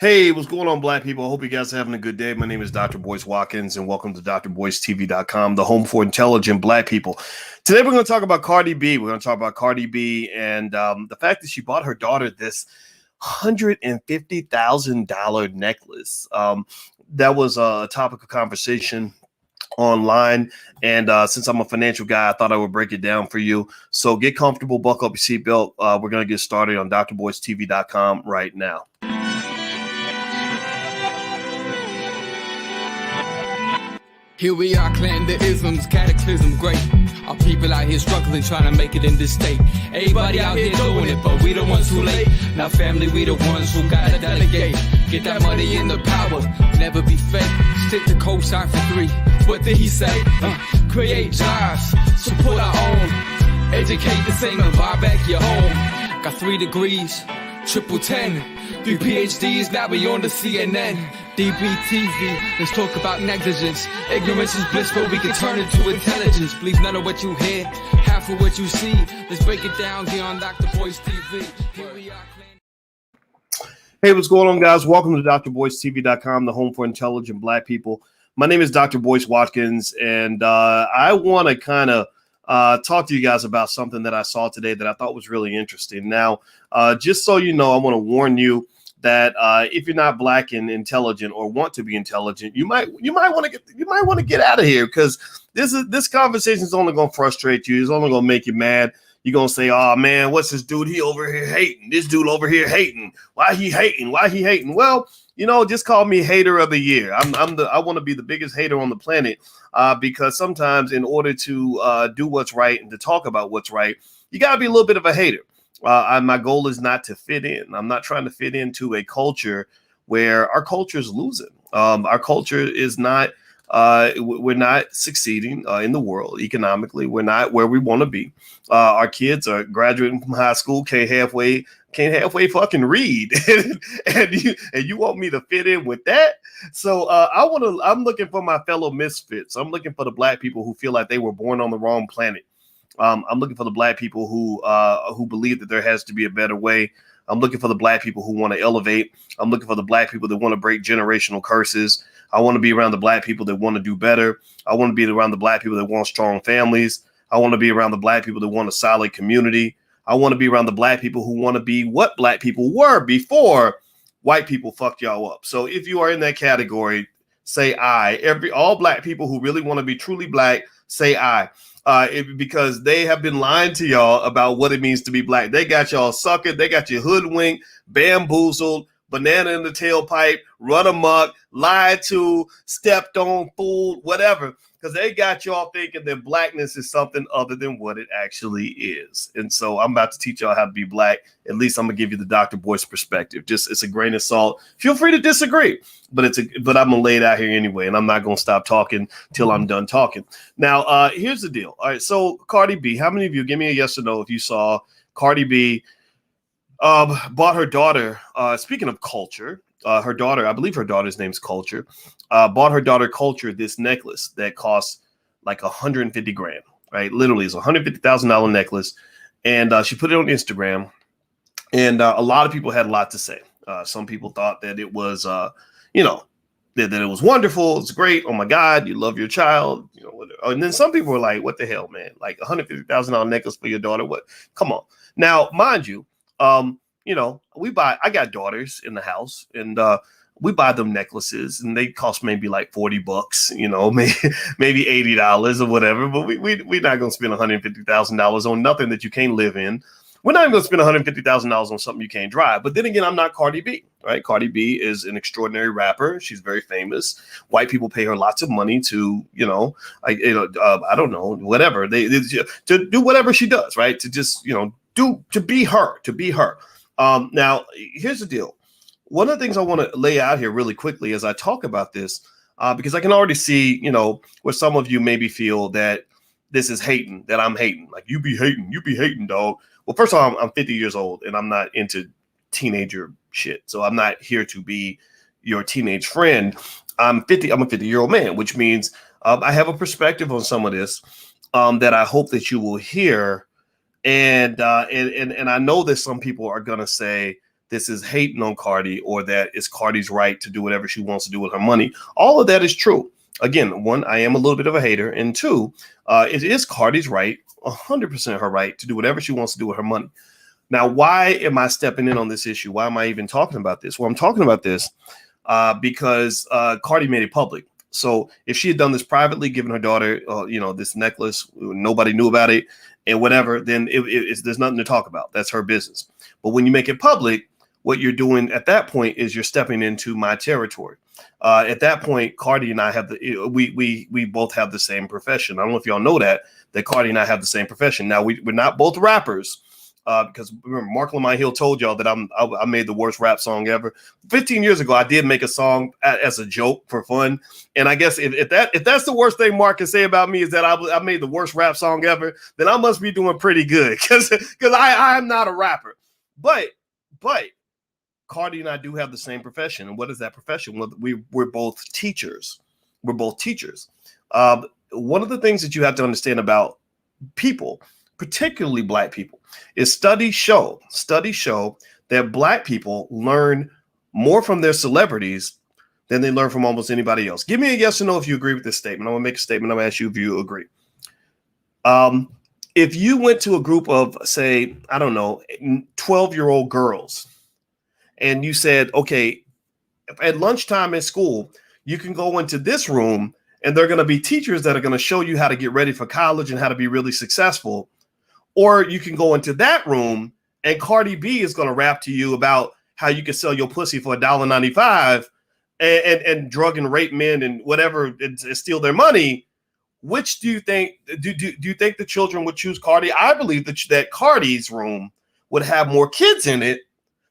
Hey, what's going on, black people? I hope you guys are having a good day. My name is Dr. Boyce Watkins, and welcome to drboycetv.com, the home for intelligent black people. Today, we're going to talk about Cardi B. We're going to talk about Cardi B and the fact that she bought her daughter this $150,000 necklace. That was a topic of conversation online. And since I'm a financial guy, I thought I would break it down for you. So get comfortable, buckle up your seatbelt. We're going to get started on drboycetv.com right now. Here we are, clan the isms, cataclysm, great. Our people out here struggling, trying to make it in this state. Everybody out here doing it, but we the ones who late. Now family, we the ones who gotta delegate. Get that money in the power, never be fake. Stick to cosign for 3. What did he say? Create jobs, support our own. Educate the same and buy back your home. Got 3 degrees, triple 10. 3 PhDs, now we on the CNN. DBTV, let's talk about negligence. Ignorance is bliss, but we can turn it to intelligence. Believe none of what you hear, half of what you see. Let's break it down here on Dr. Boyce TV. Here we are. Hey, what's going on, guys? Welcome to drboycetv.com, the home for intelligent black people. My name is Dr. Boyce Watkins, and I want to kind of talk to you guys about something that I saw today that I thought was really interesting. Now, just so you know, I want to warn you that if you're not black and intelligent or want to be intelligent, you might want to get out of here, because this conversation is only going to frustrate you. It's only going to make you mad. You're going to say, oh man, what's this dude? He over here hating. This dude over here hating. Why he hating? Why he hating? Well, just call me hater of the year. I want to be the biggest hater on the planet, because sometimes in order to do what's right and to talk about what's right, you got to be a little bit of a hater. My goal is not to fit in. I'm not trying to fit into a culture where our culture is losing. Our culture is not, we're not succeeding in the world economically. We're not where we want to be. Our kids are graduating from high school, can't halfway fucking read. and you want me to fit in with that? So I'm looking for my fellow misfits. I'm looking for the black people who feel like they were born on the wrong planet. I'm looking for the black people who believe that there has to be a better way. I'm looking for the black people who want to elevate. I'm looking for the black people that want to break generational curses. I want to be around the black people that want to do better. I want to be around the black people that want strong families. I want to be around the black people that want a solid community. I want to be around the black people who want to be what black people were before white people fucked y'all up. So if you are in that category, say I. All black people who really want to be truly black, say I. Because they have been lying to y'all about what it means to be black. They got y'all suckered. They got you hoodwinked, bamboozled, banana in the tailpipe, run amok, lied to, stepped on, fooled, whatever. Because they got y'all thinking that blackness is something other than what it actually is. And so I'm about to teach y'all how to be black. At least I'm going to give you the Dr. Boyce perspective. Just it's a grain of salt. Feel free to disagree, but I'm going to lay it out here anyway. And I'm not going to stop talking till I'm done talking. Now, here's the deal. All right. So Cardi B, how many of you, give me a yes or no if you saw Cardi B bought her daughter, speaking of culture, her daughter, I believe her daughter's name's Culture, bought her daughter Culture this necklace that costs like 150 grand, right? Literally, it's $150,000 necklace. And she put it on Instagram, and a lot of people had a lot to say. Some people thought that it was, that it was wonderful. It's great. Oh my God, you love your child. And then some people were like, what the hell, man? Like $150,000 necklace for your daughter? What? Come on. Now, mind you, I got daughters in the house, and we buy them necklaces, and they cost maybe like $40, maybe $80 or whatever. But we're not going to spend $150,000 on nothing that you can't live in. We're not even going to spend $150,000 on something you can't drive. But then again, I'm not Cardi B, right? Cardi B is an extraordinary rapper. She's very famous. White people pay her lots of money to, I don't know, whatever they to do whatever she does, right? To just, to be her. Now, here's the deal. One of the things I want to lay out here really quickly as I talk about this, because I can already see, where some of you maybe feel that this is hating, that I'm hating. Like, you be hating, dog. Well, first of all, I'm 50 years old, and I'm not into teenager shit. So I'm not here to be your teenage friend. I'm a 50-year-old man, which means I have a perspective on some of this that I hope that you will hear. And I know that some people are going to say this is hating on Cardi, or that it's Cardi's right to do whatever she wants to do with her money. All of that is true. Again, one, I am a little bit of a hater, and two, it is Cardi's right, 100% her right to do whatever she wants to do with her money. Now, why am I stepping in on this issue? Why am I even talking about this? Well, I'm talking about this because Cardi made it public. So if she had done this privately, given her daughter, this necklace, nobody knew about it and whatever, then there's nothing to talk about. That's her business. But when you make it public, what you're doing at that point is you're stepping into my territory. At that point, Cardi and I have we both have the same profession. I don't know if y'all know that Cardi and I have the same profession. Now we're not both rappers. Because remember, Mark Lamont Hill told y'all that I made the worst rap song ever. 15 years ago, I did make a song as a joke for fun. And I guess if that's the worst thing Mark can say about me is that I made the worst rap song ever, then I must be doing pretty good because I am not a rapper. But Cardi and I do have the same profession. And what is that profession? Well, we're both teachers. We're both teachers. One of the things that you have to understand about people, particularly Black people, is studies show that Black people learn more from their celebrities than they learn from almost anybody else. Give me a yes or no if you agree with this statement. I'm gonna make a statement. I'm gonna ask you if you agree. If you went to a group of, say, I don't know, 12-year-old girls, and you said, okay, at lunchtime at school, you can go into this room and they're going to be teachers that are going to show you how to get ready for college and how to be really successful. Or you can go into that room and Cardi B is going to rap to you about how you can sell your pussy for $1.95 and drug and rape men and whatever and steal their money. Which do you think? Do you think the children would choose Cardi? I believe that Cardi's room would have more kids in it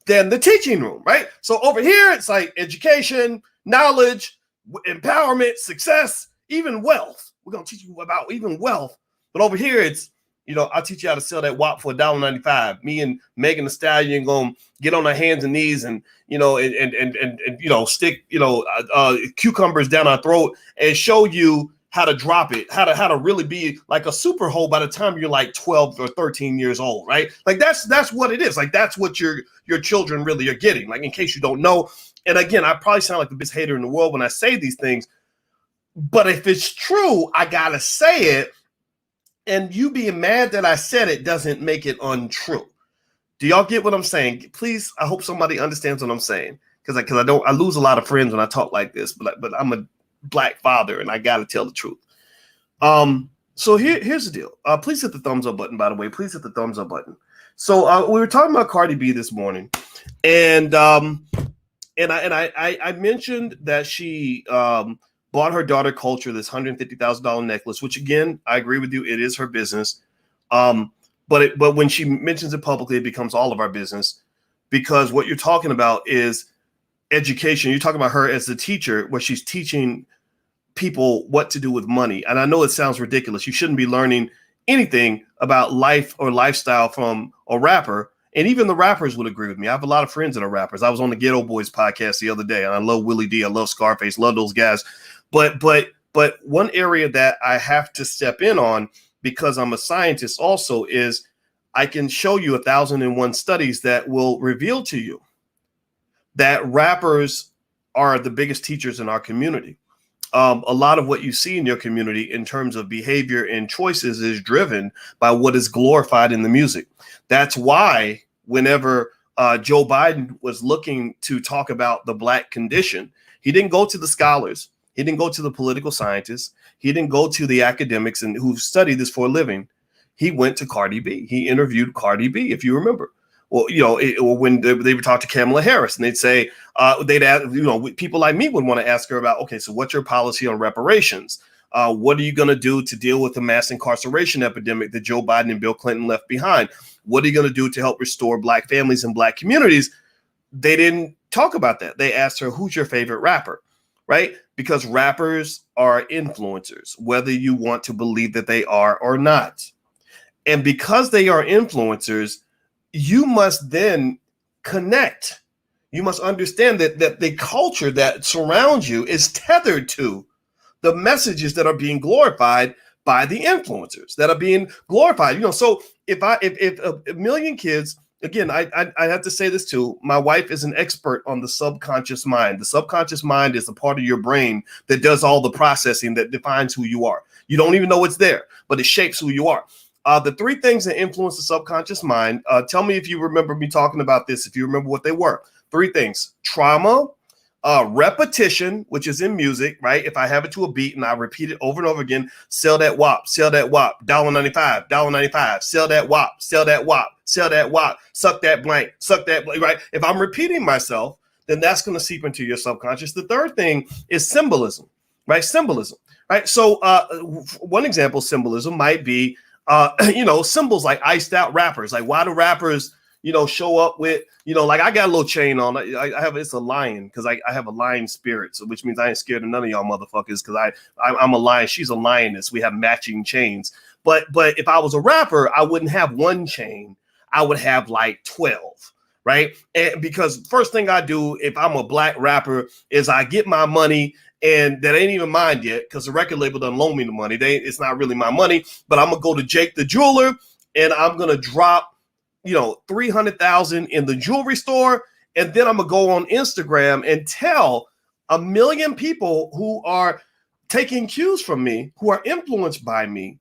than the teaching room, right? So over here, it's like education, knowledge, empowerment, success, even wealth. We're going to teach you about even wealth. But over here, it's, I'll teach you how to sell that WAP for $1.95. Me and Megan Thee Stallion going to get on our hands and knees and, stick, cucumbers down our throat and show you how to drop it, how to really be like a super hoe by the time you're like 12 or 13 years old, right? Like that's what it is. Like that's what your children really are getting. Like in case you don't know. And again, I probably sound like the biggest hater in the world when I say these things, but if it's true, I gotta say it. And you being mad that I said it doesn't make it untrue. Do y'all get what I'm saying? Please, I hope somebody understands what I'm saying. Because I lose a lot of friends when I talk like this, but I'm a Black father and I gotta tell the truth. So here's the deal. Please hit the thumbs up button, by the way. Please hit the thumbs up button. So we were talking about Cardi B this morning, and I mentioned that she bought her daughter Culture this $150,000 necklace, which again, I agree with you, it is her business. But when she mentions it publicly, it becomes all of our business, because what you're talking about is education. You're talking about her as the teacher, where she's teaching people what to do with money. And I know it sounds ridiculous. You shouldn't be learning anything about life or lifestyle from a rapper. And even the rappers would agree with me. I have a lot of friends that are rappers. I was on the Ghetto Boys podcast the other day, and I love Willie D. I love Scarface, love those guys. But one area that I have to step in on, because I'm a scientist also, is I can show you 1,001 studies that will reveal to you that rappers are the biggest teachers in our community. A lot of what you see in your community in terms of behavior and choices is driven by what is glorified in the music. That's why whenever Joe Biden was looking to talk about the Black condition, he didn't go to the scholars. He didn't go to the political scientists. He didn't go to the academics and who study this for a living. He went to Cardi B. He interviewed Cardi B, if you remember. Well, when they would talk to Kamala Harris, and they'd say, they'd ask, people like me would want to ask her about, okay, so what's your policy on reparations? What are you going to do to deal with the mass incarceration epidemic that Joe Biden and Bill Clinton left behind? What are you going to do to help restore Black families and Black communities? They didn't talk about that. They asked her, who's your favorite rapper, right? Because rappers are influencers, whether you want to believe that they are or not. And because they are influencers, you must then connect. You must understand that the culture that surrounds you is tethered to the messages that are being glorified by the influencers that are being glorified. So if a million kids again, I have to say this too. My wife is an expert on the subconscious mind. The subconscious mind is the part of your brain that does all the processing that defines who you are. You don't even know it's there, but it shapes who you are. The three things that influence the subconscious mind, tell me if you remember me talking about this, if you remember what they were. Three things: trauma, repetition, which is in music, right? If I have it to a beat and I repeat it over and over again, sell that WAP, sell that WAP, $1.95, $1.95, sell that WAP, sell that WAP, sell that WAP, suck that blank, right? If I'm repeating myself, then that's going to seep into your subconscious. The third thing is symbolism, right? Symbolism, right? So one example of symbolism might be, symbols like iced out rappers. Like, why do rappers, show up with, like I got a little chain on. I have, it's a lion because I have a lion spirit, so which means I ain't scared of none of y'all motherfuckers because I'm a lion. She's a lioness. We have matching chains. But if I was a rapper, I wouldn't have one chain. I would have like 12. Right. And because first thing I do if I'm a black rapper is I get my money, and that ain't even mine yet because the record label doesn't loan me the money. It's not really my money, but I'm gonna go to Jake the jeweler and I'm gonna drop, 300,000 in the jewelry store, and then I'm gonna go on Instagram and tell 1 million people who are taking cues from me, who are influenced by me,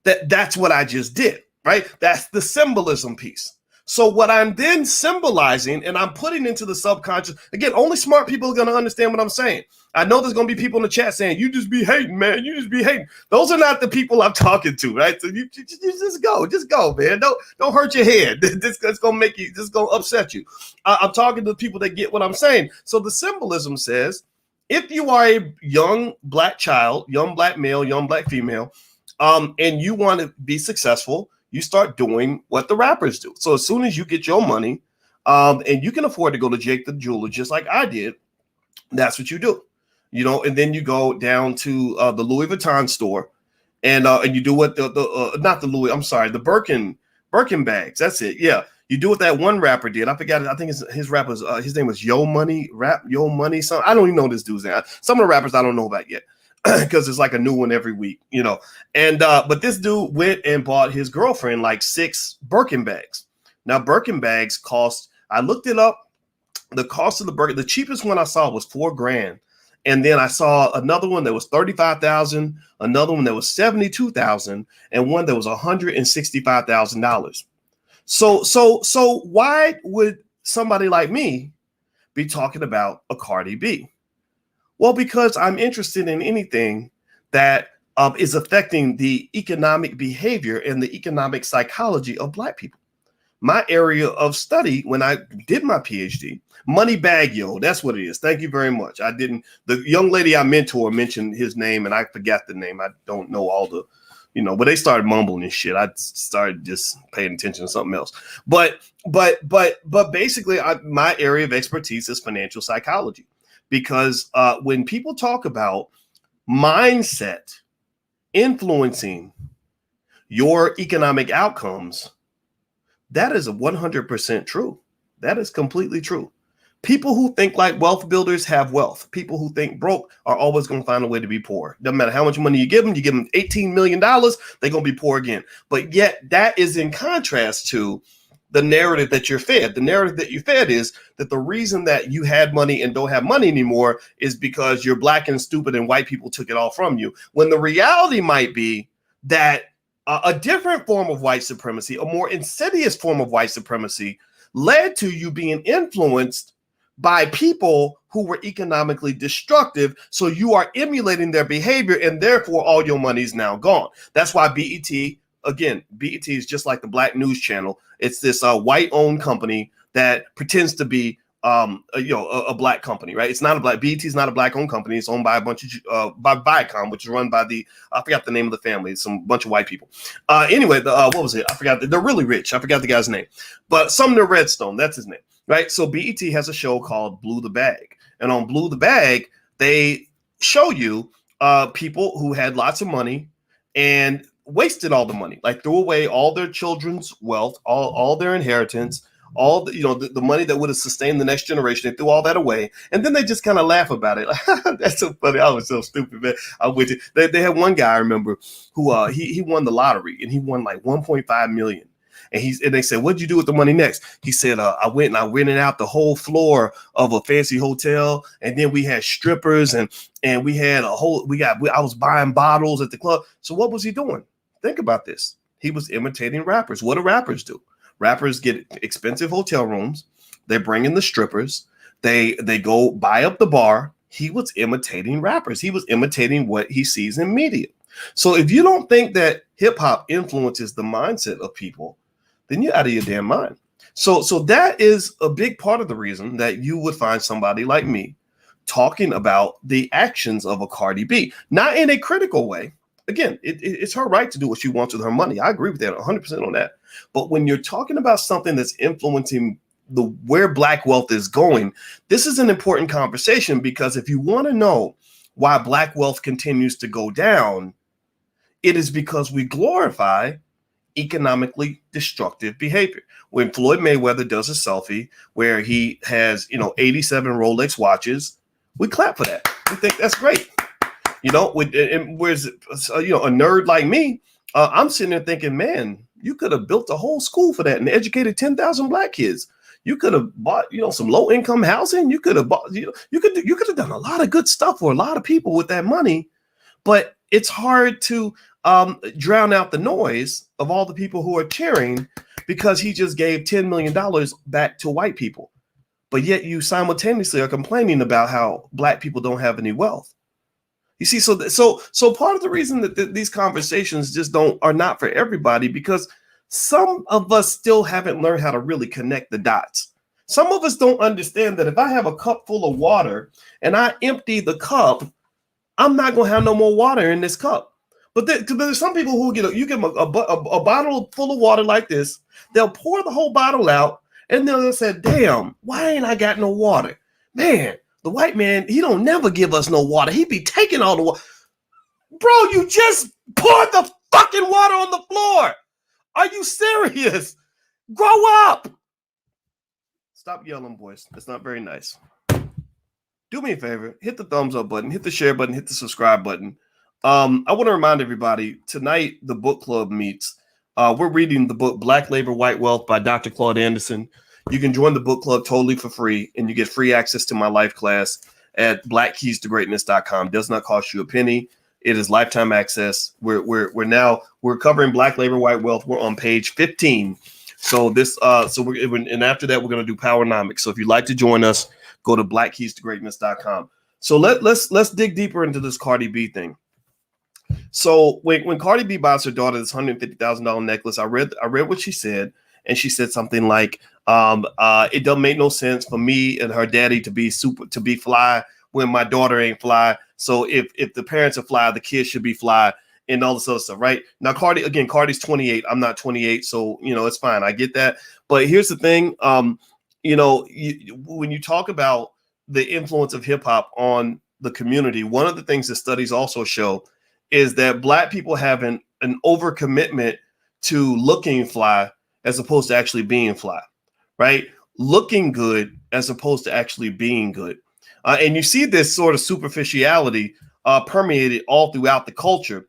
that's what I just did. Right? That's the symbolism piece. So what I'm then symbolizing and I'm putting into the subconscious, again, only smart people are going to understand what I'm saying. I know there's going to be people in the chat saying, you just be hating, man. You just be hating. Those are not the people I'm talking to, right? So you just go, man. Don't hurt your head. This is going to make you, this is going to upset you. I'm talking to the people that get what I'm saying. So the symbolism says, if you are a young black child, young black male, young black female, and you want to be successful, you start doing what the rappers do. So as soon as you get your money, and you can afford to go to Jake the jeweler, just like I did, that's what you do, and then you go down to the Louis Vuitton store and you do what the Birkin bags. That's it. Yeah. You do what that one rapper did. I forgot it. I think his rap was, his name was Yo Money, Something. I don't even know this dude's name. Some of the rappers I don't know about yet. Because it's like a new one every week, and but this dude went and bought his girlfriend like 6 Birkin bags. Now Birkin bags cost, I looked it up, the cost of the Birkin, the cheapest one I saw was $4,000, and then I saw another one that was 35,000, another one that was 72,000, and one that was $165,000. So why would somebody like me be talking about a Cardi B? Well, because I'm interested in anything that is affecting the economic behavior and the economic psychology of Black people. My area of study when I did my PhD, Money Bag Yo, that's what it is. Thank you very much. The young lady I mentor mentioned his name and I forgot the name. I don't know all the, but they started mumbling and shit. I started just paying attention to something else. But basically my area of expertise is financial psychology. Because when people talk about mindset influencing your economic outcomes, that is 100% true. That is completely true. People who think like wealth builders have wealth. People who think broke are always going to find a way to be poor. Doesn't matter how much money you give them $18 million, they're going to be poor again. But yet that is in contrast to the narrative that you're fed. The narrative that you're fed is that the reason that you had money and don't have money anymore is because you're black and stupid and white people took it all from you. When the reality might be that a different form of white supremacy, a more insidious form of white supremacy, led to you being influenced by people who were economically destructive. So you are emulating their behavior and therefore all your money is now gone. That's why BET is just like the Black News Channel. It's this white-owned company that pretends to be a black company, right? It's not a black. BET is not a black-owned company. It's owned by a bunch of by Viacom, which is run by I forgot the name of the family. It's some bunch of white people. Anyway, what was it? I forgot. They're really rich. I forgot the guy's name, but Sumner Redstone, that's his name, right? So BET has a show called Blew the Bag, and on Blew the Bag, they show you people who had lots of money and wasted all the money, like threw away all their children's wealth, all their inheritance, all the money that would have sustained the next generation. They threw all that away, and then they just kind of laugh about it. That's so funny. I was so stupid, man. I'm with you. They had one guy I remember who he won the lottery and he won like 1.5 million, And they said, what'd you do with the money next? He said, I went and I rented out the whole floor of a fancy hotel. And then we had strippers and we had I was buying bottles at the club. So what was he doing? Think about this. He was imitating rappers. What do rappers do? Rappers get expensive hotel rooms. They bring in the strippers. They go buy up the bar. He was imitating rappers. He was imitating what he sees in media. So if you don't think that hip hop influences the mindset of people, then you're out of your damn mind. So that is a big part of the reason that you would find somebody like me talking about the actions of a Cardi B, not in a critical way. Again, it's her right to do what she wants with her money. I agree with that 100% on that. But when you're talking about something that's influencing where Black wealth is going, this is an important conversation, because if you want to know why Black wealth continues to go down, it is because we glorify economically destructive behavior. When Floyd Mayweather does a selfie where he has, 87 Rolex watches, we clap for that. We think that's great. Whereas, a nerd like me, I'm sitting there thinking, man, you could have built a whole school for that and educated 10,000 Black kids. You could have bought, some low income housing. You could have bought, you could have done a lot of good stuff for a lot of people with that money. But it's hard to drown out the noise of all the people who are cheering because he just gave $10 million back to white people. But yet you simultaneously are complaining about how Black people don't have any wealth. You see, so part of the reason that these conversations just are not for everybody, because some of us still haven't learned how to really connect the dots. Some of us don't understand that if I have a cup full of water and I empty the cup, I'm not going to have no more water in this cup. But there's some people who you give them a bottle full of water like this, they'll pour the whole bottle out, and they'll say, damn, why ain't I got no water? Man, the white man, he don't never give us no water. He be taking all the water. Bro, you just poured the fucking water on the floor. Are you serious? Grow up. Stop yelling, boys. That's not very nice. Do me a favor. Hit the thumbs up button. Hit the share button. Hit the subscribe button. I want to remind everybody, tonight the book club meets. We're reading the book Black Labor, White Wealth by Dr. Claude Anderson. You can join the book club totally for free, and you get free access to my life class at blackkeystogreatness.com. Does not cost you a penny. It is lifetime access. We're covering Black Labor, White Wealth. We're on page 15. So and after that, we're going to do Powernomics. So if you'd like to join us, go to blackkeystogreatness.com. So let's dig deeper into this Cardi B thing. So when Cardi B buys her daughter this $150,000 necklace, I read what she said, and she said something like, "It don't make no sense for me and her daddy to be fly when my daughter ain't fly. So if the parents are fly, the kids should be fly," and all this other stuff, right? Now, Cardi's 28. I'm not 28, so it's fine. I get that. But here's the thing, when you talk about the influence of hip hop on the community, one of the things that studies also show is that Black people have an overcommitment to looking fly as opposed to actually being fly, right? Looking good as opposed to actually being good. And you see this sort of superficiality permeated all throughout the culture.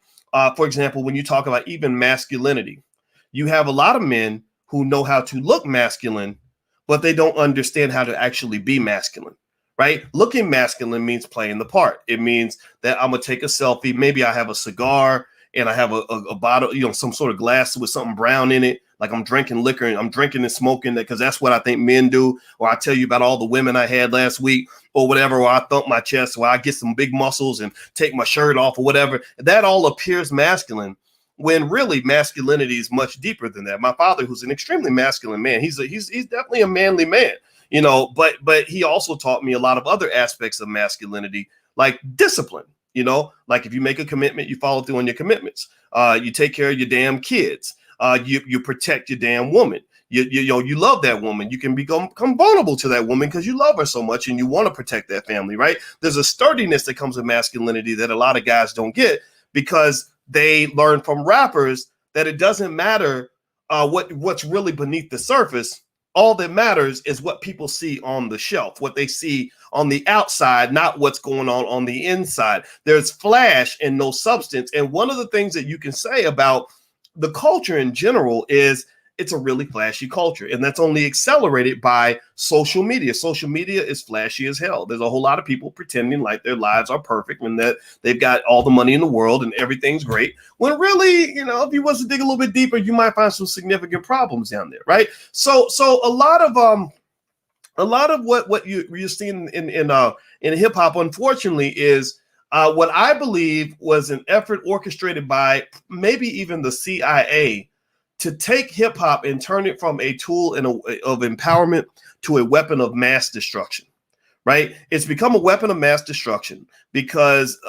For example, when you talk about even masculinity, you have a lot of men who know how to look masculine, but they don't understand how to actually be masculine, right? Looking masculine means playing the part. It means that I'm going to take a selfie. Maybe I have a cigar and I have a bottle, some sort of glass with something brown in it. Like I'm drinking liquor and I'm drinking and smoking because that's what I think men do. Or I tell you about all the women I had last week or whatever, or I thump my chest or I get some big muscles and take my shirt off or whatever. That all appears masculine when really masculinity is much deeper than that. My father, who's an extremely masculine man, he's definitely a manly man, but he also taught me a lot of other aspects of masculinity, like discipline, like if you make a commitment, you follow through on your commitments. You take care of your damn kids. You protect your damn woman. You love that woman. You can become vulnerable to that woman because you love her so much and you want to protect that family, right? There's a sturdiness that comes with masculinity that a lot of guys don't get because they learn from rappers that it doesn't matter what's really beneath the surface. All that matters is what people see on the shelf, what they see on the outside, not what's going on the inside. There's flash and no substance. And one of the things that you can say about the culture in general is it's a really flashy culture. And that's only accelerated by social media. Social media is flashy as hell. There's a whole lot of people pretending like their lives are perfect when that they've got all the money in the world and everything's great. When really, you know, if you was to dig a little bit deeper, you might find some significant problems down there, right? So a lot of what you're seeing in hip hop, unfortunately, is what I believe was an effort orchestrated by maybe even the CIA to take hip hop and turn it from a tool of empowerment to a weapon of mass destruction. Right? It's become a weapon of mass destruction because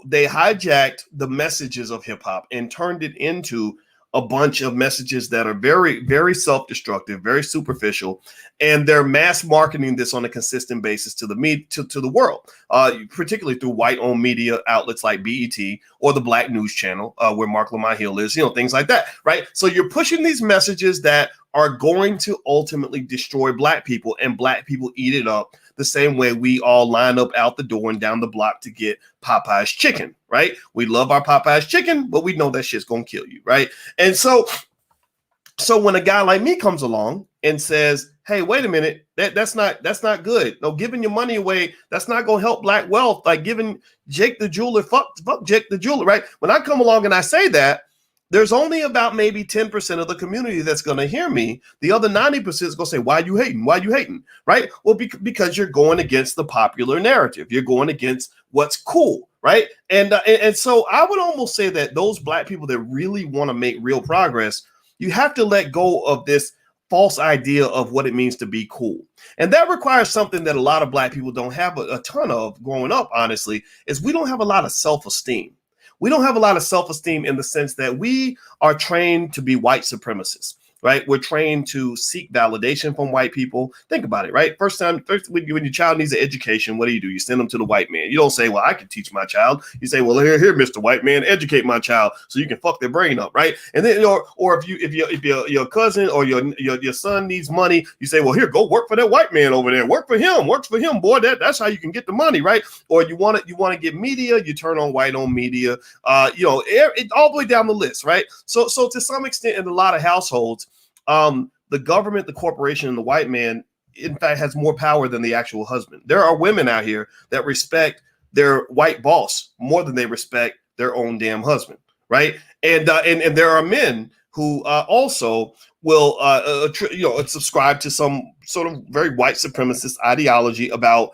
they hijacked the messages of hip hop and turned it into a bunch of messages that are very, very self-destructive, very superficial, and they're mass marketing this on a consistent basis to the world, particularly through white-owned media outlets like BET or the Black News Channel, where Mark Lamont Hill is, you know, things like that, right? So you're pushing these messages that are going to ultimately destroy Black people, and Black people eat it up the same way we all line up out the door and down the block to get Popeye's chicken, right? We love our Popeye's chicken, but we know that shit's gonna kill you, right? And so when a guy like me comes along and says, hey, wait a minute, that's not good. No, giving your money away, that's not gonna help Black wealth. Like giving Jake the jeweler, fuck Jake the jeweler, right? When I come along and I say that, there's only about maybe 10% of the community that's going to hear me. The other 90% is going to say, why are you hating? Why are you hating? Right? Well, because you're going against the popular narrative. You're going against what's cool. Right? And so I would almost say that those Black people that really want to make real progress, you have to let go of this false idea of what it means to be cool. And that requires something that a lot of Black people don't have a ton of growing up, honestly, is we don't have a lot of self-esteem. We don't have a lot of self-esteem in the sense that we are trained to be white supremacists, right? We're trained to seek validation from white people. Think about it, right? First when your child needs an education, what do? You send them to the white man. You don't say, well, I can teach my child. You say, well, here, Mr. White Man, educate my child so you can fuck their brain up, right? And then, or if your cousin or your son needs money, you say, well, here, go work for that white man over there. Work for him, boy. That's how you can get the money, right? Or you want to get media, you turn on white-owned media, all the way down the list, right? So to some extent, in a lot of households, the government, the corporation, and the white man, in fact, has more power than the actual husband. There are women out here that respect their white boss more than they respect their own damn husband, right? And there are men who also will subscribe to some sort of very white supremacist ideology about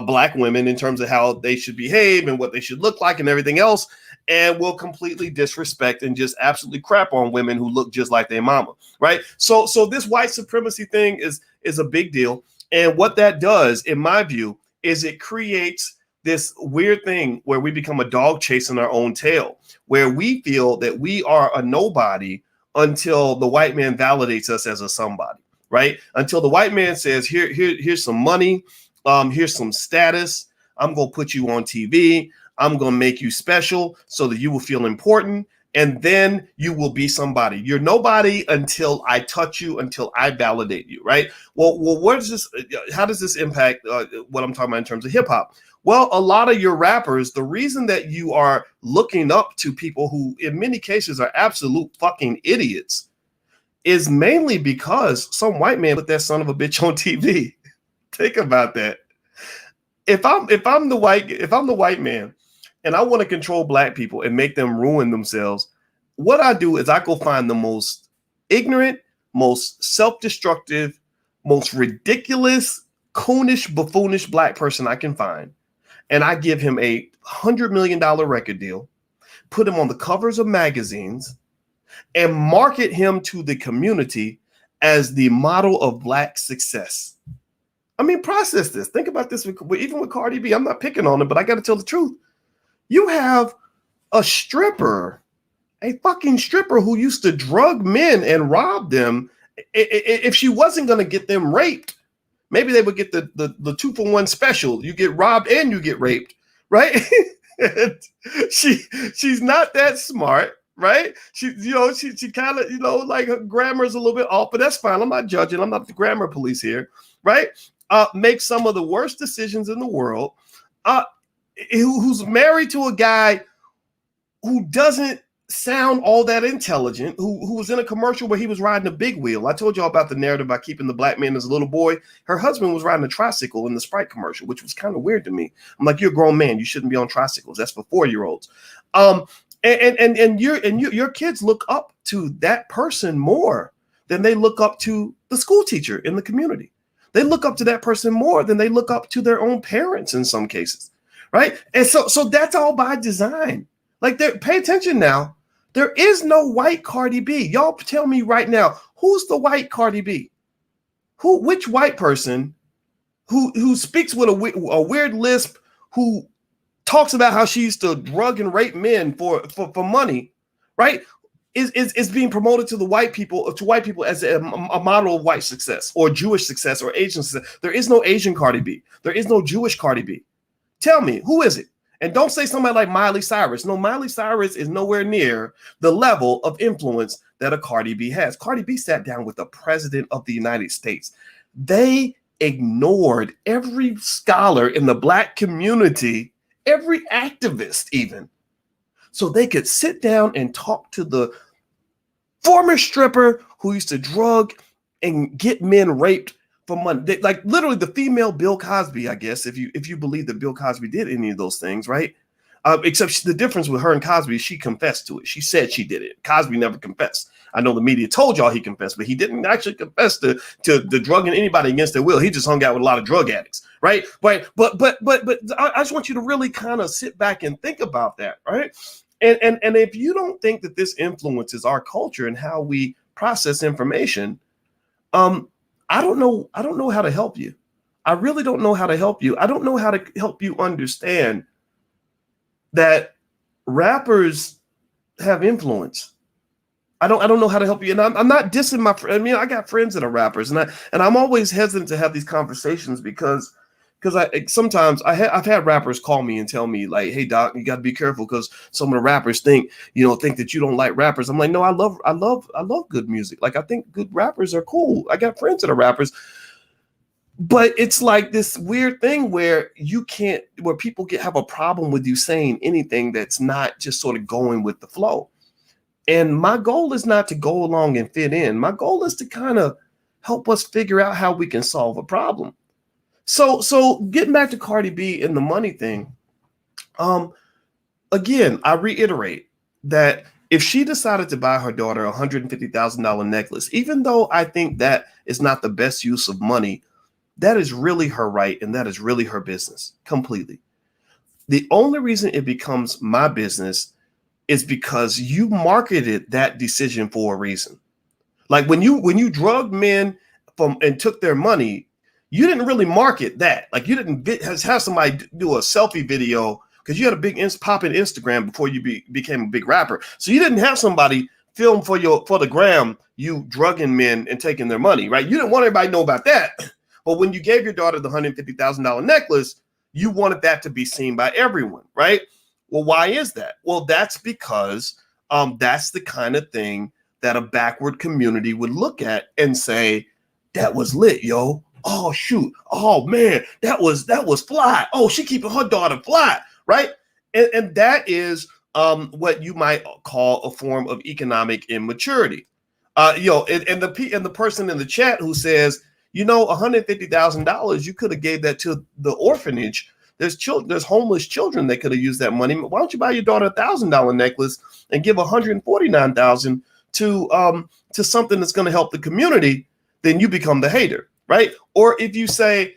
Black women in terms of how they should behave and what they should look like and everything else, and will completely disrespect and just absolutely crap on women who look just like their mama, right? So this white supremacy thing is a big deal. And what that does, in my view, is it creates this weird thing where we become a dog chasing our own tail, where we feel that we are a nobody until the white man validates us as a somebody, right? Until the white man says, here's some money, here's some status, I'm going to put you on TV, I'm going to make you special so that you will feel important, and then you will be somebody. You're nobody until I touch you, until I validate you, right? Well, what is this? How does this impact what I'm talking about in terms of hip hop? Well, a lot of your rappers, the reason that you are looking up to people who in many cases are absolute fucking idiots is mainly because some white man put that son of a bitch on TV. Think about that. If I'm the white man and I want to control Black people and make them ruin themselves, what I do is I go find the most ignorant, most self-destructive, most ridiculous, coonish, buffoonish Black person I can find, and I give him a $100 million record deal, put him on the covers of magazines, and market him to the community as the model of Black success. I mean, process this. Think about this. Even with Cardi B, I'm not picking on him, but I got to tell the truth. You have a stripper, a fucking stripper who used to drug men and rob them. If she wasn't going to get them raped, maybe they would get the 2-for-1 special. You get robbed and you get raped, right? She's not that smart, right? She kind of, like her grammar is a little bit off, but that's fine. I'm not judging. I'm not the grammar police here, right? Make some of the worst decisions in the world. Who's married to a guy who doesn't sound all that intelligent, who was in a commercial where he was riding a big wheel. I told y'all about the narrative about keeping the black man as a little boy. Her husband was riding a tricycle in the Sprite commercial, which was kind of weird to me. I'm like, you're a grown man. You shouldn't be on tricycles. That's for 4-year-olds. And your kids look up to that person more than they look up to the school teacher in the community. They look up to that person more than they look up to their own parents in some cases, right? And so that's all by design. Like, pay attention now. There is no white Cardi B. Y'all tell me right now, who's the white Cardi B? Which white person who speaks with a weird lisp, who talks about how she used to drug and rape men for money, right? Is being promoted to white people as a model of white success or Jewish success or Asian success. There is no Asian Cardi B. There is no Jewish Cardi B. Tell me, who is it? And don't say somebody like Miley Cyrus. No, Miley Cyrus is nowhere near the level of influence that a Cardi B has. Cardi B sat down with the president of the United States. They ignored every scholar in the black community, every activist even, so they could sit down and talk to the former stripper who used to drug and get men raped for money. Like literally the female Bill Cosby, I guess, if you believe that Bill Cosby did any of those things, right? Except the difference with her and Cosby, she confessed to it. She said she did it. Cosby never confessed. I know the media told y'all he confessed, but he didn't actually confess to the drugging anybody against their will. He just hung out with a lot of drug addicts, right? But I just want you to really kind of sit back and think about that, right? And if you don't think that this influences our culture and how we process information, I don't know how to help you. I really don't know how to help you. I don't know how to help you understand that rappers have influence. I don't know how to help you. And I'm not dissing my friends. I mean, I got friends that are rappers, and I'm always hesitant to have these conversations because sometimes I've had rappers call me and tell me like, "Hey doc, you got to be careful because some of the rappers think that you don't like rappers." I'm like, "No, I love good music. Like, I think good rappers are cool. I got friends that are rappers." But it's like this weird thing where people have a problem with you saying anything that's not just sort of going with the flow. And my goal is not to go along and fit in. My goal is to kind of help us figure out how we can solve a problem. So getting back to Cardi B and the money thing, again, I reiterate that if she decided to buy her daughter a $150,000 necklace, even though I think that is not the best use of money, that is really her right, and that is really her business completely. The only reason it becomes my business is because you marketed that decision for a reason. Like when you drugged men and took their money, you didn't really market that. Like you didn't have somebody do a selfie video because you had a big popping Instagram before you became a big rapper. So you didn't have somebody film for the gram you drugging men and taking their money, right? You didn't want everybody to know about that. But when you gave your daughter the $150,000 necklace, you wanted that to be seen by everyone, right? Well, why is that? Well, that's because that's the kind of thing that a backward community would look at and say, that was lit, yo. Oh, shoot. Oh, man, that was fly. Oh, she keeping her daughter fly, right? And that is what you might call a form of economic immaturity. And the person in the chat who says, $150,000, you could have gave that to the orphanage. There's homeless children that could have used that money. Why don't you buy your daughter a $1,000 necklace and give $149,000 to something that's going to help the community? Then you become the hater, right? Or if you say,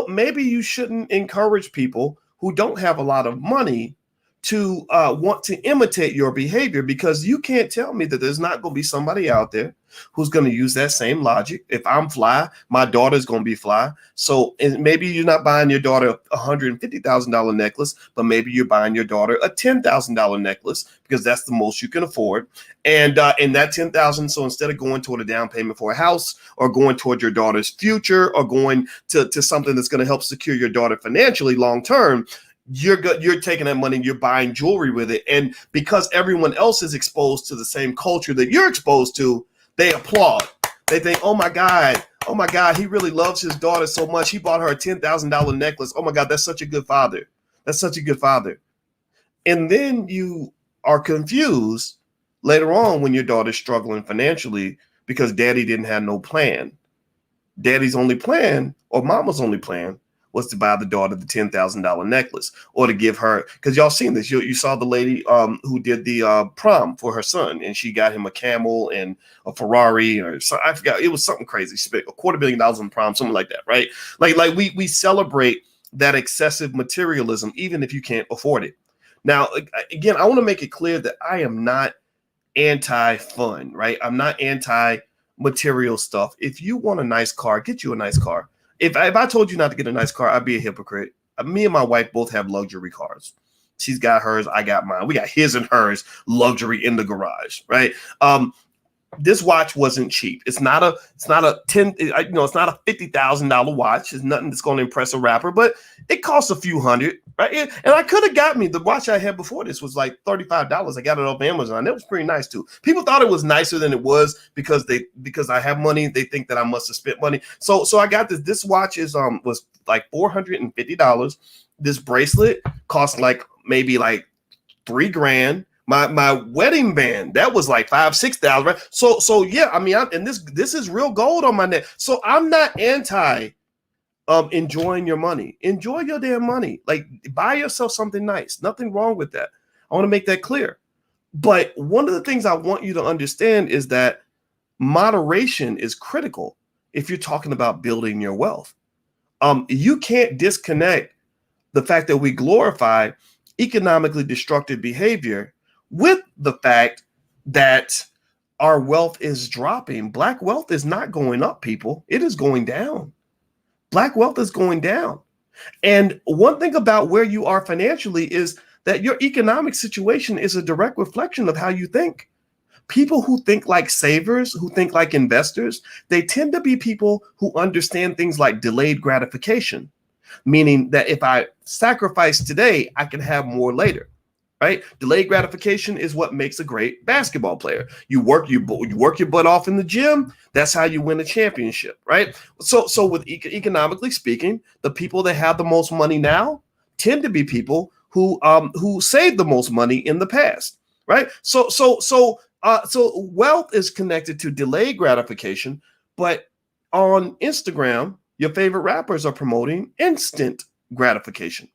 maybe you shouldn't encourage people who don't have a lot of money to want to imitate your behavior, because you can't tell me that there's not going to be somebody out there who's going to use that same logic. If I'm fly, my daughter's going to be fly. So maybe you're not buying your daughter a $150,000 necklace, but maybe you're buying your daughter a $10,000 necklace because that's the most you can afford. And that $10,000, so instead of going toward a down payment for a house or going toward your daughter's future or going to something that's going to help secure your daughter financially long term, you're taking that money and you're buying jewelry with it. And because everyone else is exposed to the same culture that you're exposed to, they applaud. They think, oh my God, he really loves his daughter so much. He bought her a $10,000 necklace. Oh my God, that's such a good father. That's such a good father. And then you are confused later on when your daughter's struggling financially because daddy didn't have no plan. Daddy's only plan or mama's only plan was to buy the daughter the $10,000 necklace or to give her, because y'all seen this. You saw the lady who did the prom for her son, and she got him a camel and a Ferrari, or so, I forgot. It was something crazy. She spent $250 million on prom, something like that, right? Like we celebrate that excessive materialism, even if you can't afford it. Now, again, I want to make it clear that I am not anti-fun, right? I'm not anti-material stuff. If you want a nice car, get you a nice car. If I told you not to get a nice car, I'd be a hypocrite. Me and my wife both have luxury cars. She's got hers, I got mine. We got his and hers luxury in the garage, right? This watch wasn't cheap. It's not a $50,000 watch. It's nothing that's going to impress a rapper, but it costs a few hundred, right? And I could have got me the watch I had before this was like $35. I got it off Amazon. It was pretty nice too. People thought it was nicer than it was because I have money. They think that I must have spent money. So I got this. This watch was like $450. This bracelet cost maybe $3,000. My wedding band, that was like $5,000-$6,000, right? So yeah, I mean, this is real gold on my neck. So I'm not anti enjoying your money. Enjoy your damn money. Like, buy yourself something nice. Nothing wrong with that. I want to make that clear. But one of the things I want you to understand is that moderation is critical if you're talking about building your wealth. You can't disconnect the fact that we glorify economically destructive behavior with the fact that our wealth is dropping. Black wealth is not going up, people. It is going down. Black wealth is going down. And one thing about where you are financially is that your economic situation is a direct reflection of how you think. People who think like savers, who think like investors, they tend to be people who understand things like delayed gratification, meaning that if I sacrifice today, I can have more later. Right? Delayed gratification is what makes a great basketball player. You work your butt off in the gym. That's how you win a championship, right? So with economically speaking, the people that have the most money now tend to be people who saved the most money in the past, right? So wealth is connected to delayed gratification, but on Instagram, your favorite rappers are promoting instant gratification.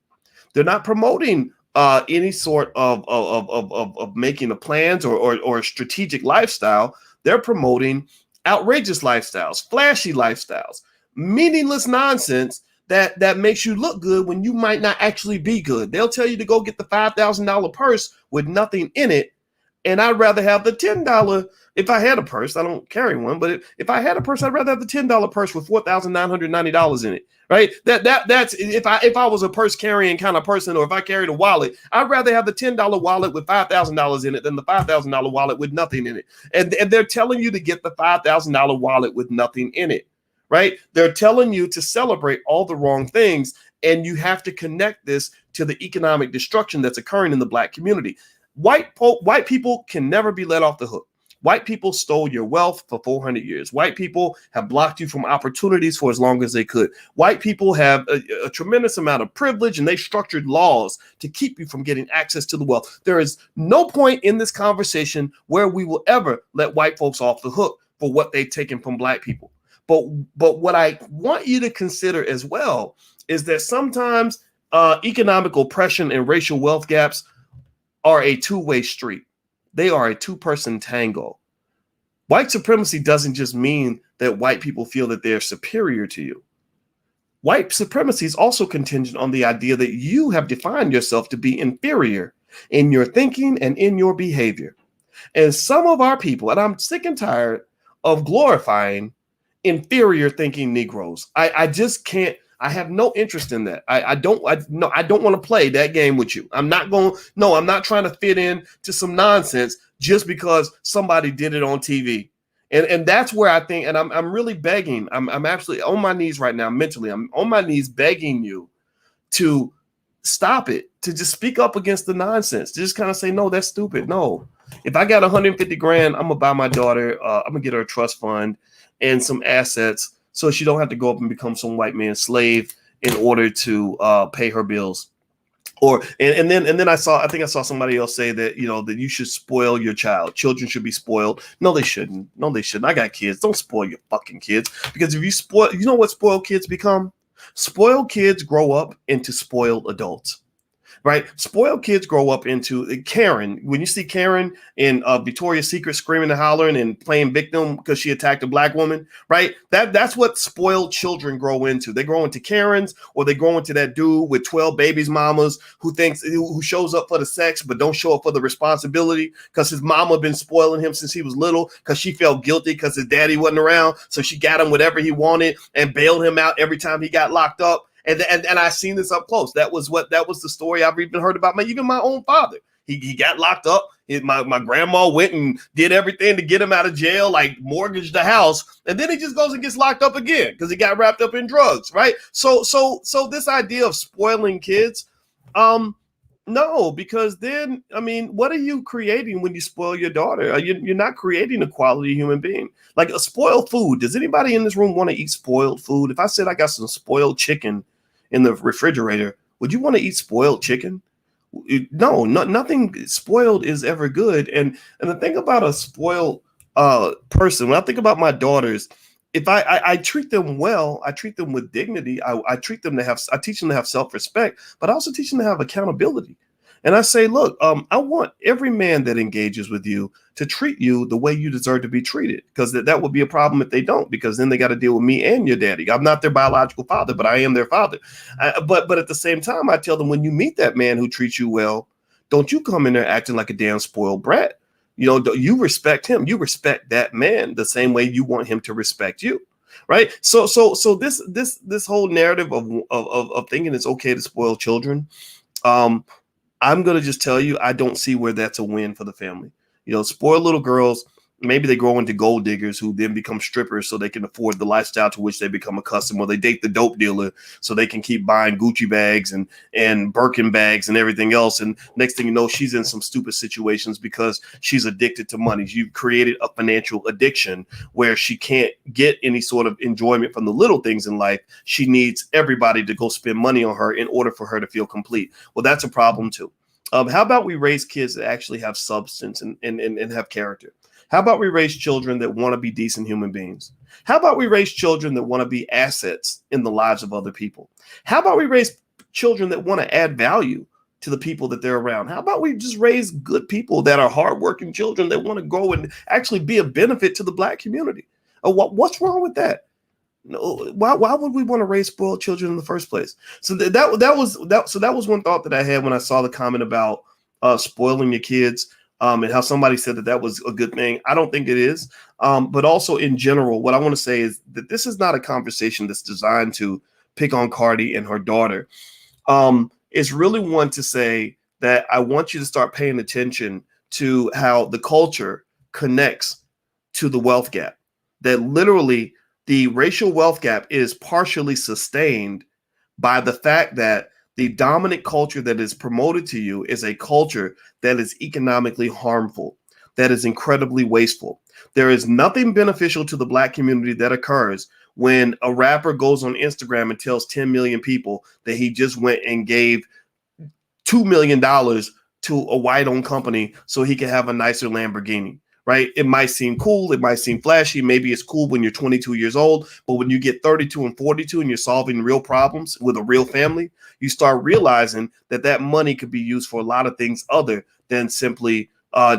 They're not promoting any sort of making a plans or a strategic lifestyle. They're promoting outrageous lifestyles, flashy lifestyles, meaningless nonsense that makes you look good when you might not actually be good. They'll tell you to go get the $5,000 purse with nothing in it. And I'd rather have the $10. If I had a purse, I don't carry one, but if I had a purse, I'd rather have the $10 purse with $4,990 in it. Right? That's if I was a purse carrying kind of person, or if I carried a wallet, I'd rather have the $10 wallet with $5,000 in it than the $5,000 wallet with nothing in it. And they're telling you to get the $5,000 wallet with nothing in it. Right? They're telling you to celebrate all the wrong things, and you have to connect this to the economic destruction that's occurring in the Black community. White people can never be let off the hook. White people stole your wealth for 400 years. White people have blocked you from opportunities for as long as they could. White people have a tremendous amount of privilege, and they structured laws to keep you from getting access to the wealth. There is no point in this conversation where we will ever let white folks off the hook for what they've taken from Black people. But what I want you to consider as well is that sometimes economic oppression and racial wealth gaps are a two-way street. They are a two-person tango. White supremacy doesn't just mean that white people feel that they're superior to you. White supremacy is also contingent on the idea that you have defined yourself to be inferior in your thinking and in your behavior. And some of our people, and I'm sick and tired of glorifying inferior thinking Negroes. I just can't. I have no interest in that. I don't want to play that game with you. I'm not trying to fit in to some nonsense just because somebody did it on TV. And that's where I think, and I'm really begging, I'm absolutely on my knees right now mentally. I'm on my knees begging you to stop it, to just speak up against the nonsense, to just kind of say, no, that's stupid. No, if I got 150 grand, I'm gonna buy my daughter, I'm gonna get her a trust fund and some assets, so she don't have to go up and become some white man's slave in order to pay her bills. Or and then I think I saw somebody else say that, that you should spoil your child. Children should be spoiled. No, they shouldn't. No, they shouldn't. I got kids. Don't spoil your fucking kids, because if you spoil, you know what spoiled kids become? Spoiled kids grow up into spoiled adults. Right? Spoiled kids grow up into Karen. When you see Karen in Victoria's Secret screaming and hollering and playing victim because she attacked a black woman, right? That's what spoiled children grow into. They grow into Karens, or they grow into that dude with 12 babies mamas who shows up for the sex but don't show up for the responsibility because his mama been spoiling him since he was little, because she felt guilty because his daddy wasn't around. So she got him whatever he wanted and bailed him out every time he got locked up. And I seen this up close. That was the story I've even heard about even my own father. He got locked up. My grandma went and did everything to get him out of jail, like mortgaged the house, and then he just goes and gets locked up again because he got wrapped up in drugs, right? So this idea of spoiling kids, no, because then, I mean, what are you creating when you spoil your daughter? You're not creating a quality human being. Like a spoiled food. Does anybody in this room want to eat spoiled food? If I said I got some spoiled chicken in the refrigerator, would you want to eat spoiled chicken? No, nothing spoiled is ever good. And the thing about a spoiled person, when I think about my daughters, if I treat them well, I treat them with dignity. I teach them to have self-respect, but I also teach them to have accountability. And I say, look, I want every man that engages with you to treat you the way you deserve to be treated, because that would be a problem if they don't, because then they got to deal with me and your daddy. I'm not their biological father, but I am their father. But at the same time, I tell them, when you meet that man who treats you well, don't you come in there acting like a damn spoiled brat. You respect him. You respect that man the same way you want him to respect you. Right. So this whole narrative of thinking it's okay to spoil children, I'm going to just tell you, I don't see where that's a win for the family. Spoiled little girls, maybe they grow into gold diggers who then become strippers so they can afford the lifestyle to which they become accustomed, or they date the dope dealer so they can keep buying Gucci bags and Birkin bags and everything else. And next thing you know, she's in some stupid situations because she's addicted to money. You've created a financial addiction where she can't get any sort of enjoyment from the little things in life. She needs everybody to go spend money on her in order for her to feel complete. Well, that's a problem too. How about we raise kids that actually have substance and have character? How about we raise children that want to be decent human beings? How about we raise children that want to be assets in the lives of other people? How about we raise children that want to add value to the people that they're around? How about we just raise good people that are hardworking children that want to go and actually be a benefit to the Black community? What's wrong with that? No, why would we want to raise spoiled children in the first place? So that was one thought that I had when I saw the comment about spoiling your kids. And how somebody said that was a good thing. I don't think it is. But also in general, what I want to say is that this is not a conversation that's designed to pick on Cardi and her daughter. It's really one to say that I want you to start paying attention to how the culture connects to the wealth gap. That literally the racial wealth gap is partially sustained by the fact that the dominant culture that is promoted to you is a culture that is economically harmful, that is incredibly wasteful. There is nothing beneficial to the Black community that occurs when a rapper goes on Instagram and tells 10 million people that he just went and gave $2 million to a white-owned company so he can have a nicer Lamborghini. Right? It might seem cool. It might seem flashy. Maybe it's cool when you're 22 years old. But when you get 32 and 42 and you're solving real problems with a real family, you start realizing that money could be used for a lot of things other than simply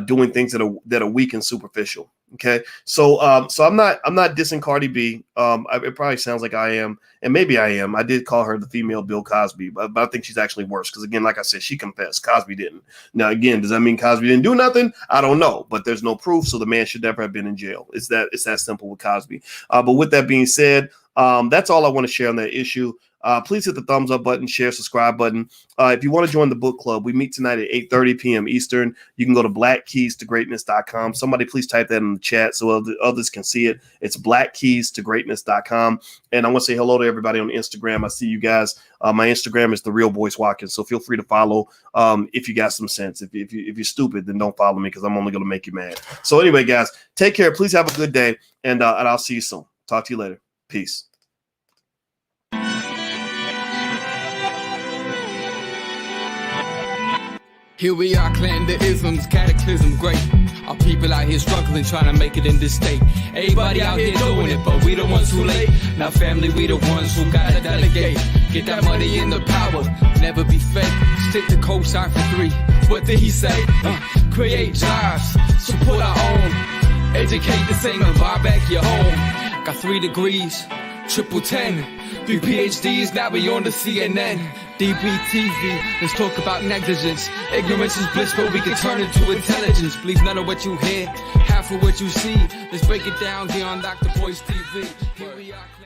doing things that are weak and superficial. Okay, so I'm not dissing Cardi B. It probably sounds like I am, and maybe I am. I did call her the female Bill Cosby, but I think she's actually worse because, again, like I said, she confessed. Cosby didn't. Now, again, does that mean Cosby didn't do nothing? I don't know, but there's no proof, so the man should never have been in jail. It's that simple with Cosby. But with that being said, that's all I want to share on that issue. Please hit the thumbs up button, share, subscribe button. If you want to join the book club, we meet tonight at 8:30 p.m. Eastern. You can go to blackkeystogreatness.com. Somebody please type that in the chat so others can see it. It's blackkeystogreatness.com. And I want to say hello to everybody on Instagram. I see you guys. My Instagram is the real Boyce Watkins, so feel free to follow if you got some sense. If you're stupid, then don't follow me because I'm only going to make you mad. So anyway, guys, take care. Please have a good day, and I'll see you soon. Talk to you later. Peace. Here we are, clan the isms, cataclysm great. Our people out here struggling, trying to make it in this state. Everybody out here doing it, but we the ones who late. Now family, we the ones who gotta delegate. Get that money in the power, never be fake. Stick to cosign for 3. What did he say? Create jobs, support our own. Educate the same and buy back your home. Got 3 degrees, triple 10. 3 PhDs, now we on the CNN. DBTV, let's talk about negligence. Ignorance is bliss, but we can turn it to intelligence. Believe none of what you hear, half of what you see. Let's break it down here on Dr. Boyce TV. Here we are.